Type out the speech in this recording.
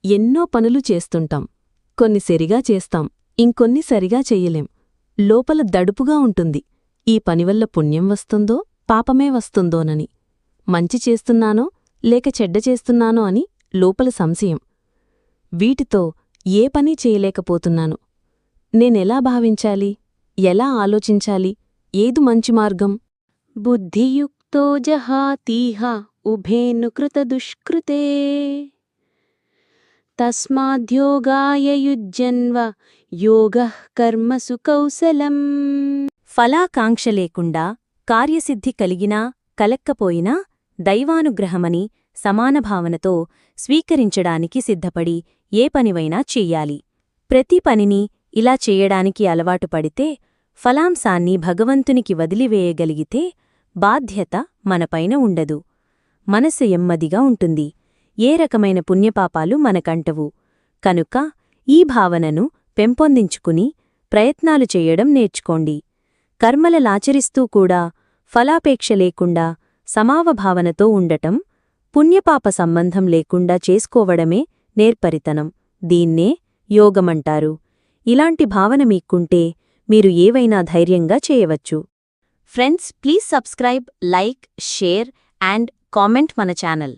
ఎన్నో పనులు చేస్తుంటాం. కొన్ని సరిగా చేస్తాం, ఇంకొన్ని సరిగా చెయ్యలేం. లోపల దడుపుగా ఉంటుంది. ఈ పనివల్ల పుణ్యం వస్తుందో పాపమే వస్తుందోనని. మంచి చేస్తున్నానో లేక చెడ్డ చేస్తున్నానో అని లోపల సంశయం. వీటితో ఏ పనీ చేయలేకపోతున్నాను. నేనెలా భావించాలి? ఎలా ఆలోచించాలి? ఏదు మంచి మార్గం? బుద్ధియుక్తో జహాతీహ ఉభేను కృతదుష్కృతే తస్మాద్యోగాయ యుజ్యన్వ యోగః కర్మసు కౌశలం. ఫలాకాంక్ష లేకుండా కార్యసిద్ధి కలిగినా కలక్కపోయినా దైవానుగ్రహమని సమానభావనతో స్వీకరించడానికి సిద్ధపడి ఏ పనివైనా చెయ్యాలి. ప్రతి పనిని ఇలా చేయడానికి అలవాటు పడితే ఫలాంశాన్ని భగవంతునికి వదిలివేయగలిగితే బాధ్యత మనపైన ఉండదు. మనసు ఎమ్మదిగా ఉంటుంది. ఏ రకమైన పుణ్యపాపాలు మనకంటవు. కనుక ఈ భావనను పెంపొందించుకుని ప్రయత్నాలు చెయ్యడం నేర్చుకోండి. కర్మలలాచరిస్తూ కూడా ఫలాపేక్ష లేకుండా సమావభావనతో ఉండటం, పుణ్యపాప సంబంధం లేకుండా చేసుకోవడమే నేర్పరితనం. దీన్నే యోగమంటారు. ఇలాంటి భావన మీక్కుంటే మీరు ఏవైనా ధైర్యంగా చేయవచ్చు. Friends, please subscribe, like, share and comment మన ఛానల్.